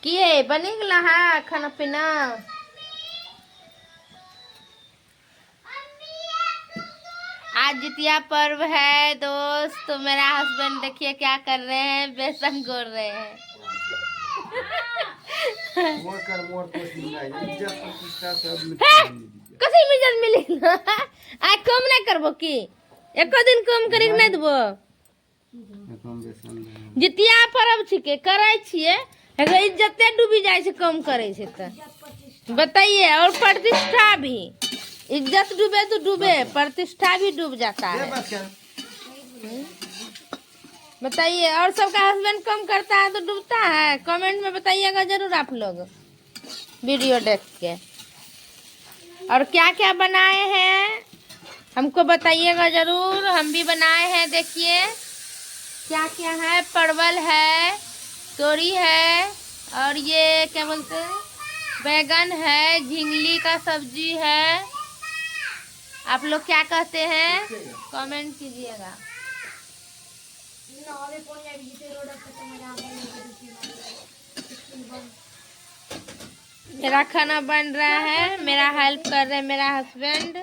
किए बनी गला है खाना पीना। आज जितिया पर्व है दोस्त, तो मेरा हस्बैंड देखिए क्या कर रहे हैं, बेसन गोर रहे हैं। कसी में इज्जत मिली आ कम नहीं करबो की एको दिन कम करी नहीं देबो। जितिया पर्व छिके करे छिए, इज्जते डूबी जाए से कम करे से तो बताइए। और प्रतिष्ठा भी, इज्जत डूबे तो डूबे, प्रतिष्ठा भी डूब जाता है। बताइए, और सबका हस्बैंड कम करता है तो डूबता है? कमेंट में बताइएगा जरूर आप लोग वीडियो देख के। और क्या क्या बनाए हैं हमको बताइएगा जरूर, हम भी बनाए हैं। देखिए क्या क्या है, परवल है, तोरी है, और ये क्या बोलते हैं, बैगन है, झिंगली का सब्जी है। आप लोग क्या कहते हैं कमेंट कीजिएगा। मेरा खाना बन रहा है, मेरा हेल्प कर रहे हैं मेरा हस्बैंड।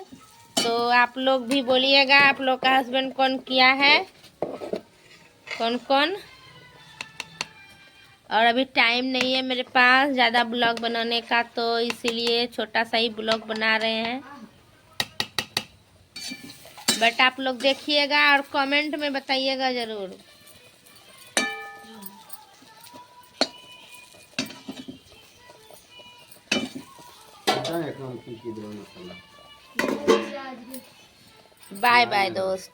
तो आप लोग भी बोलिएगा आप लोग का हस्बैंड कौन किया है, कौन कौन। और अभी टाइम नहीं है मेरे पास ज़्यादा ब्लॉग बनाने का, तो इसीलिए छोटा सा ही ब्लॉग बना रहे हैं। बट आप लोग देखिएगा और कमेंट में बताइएगा जरूर। बाय बाय दोस्त।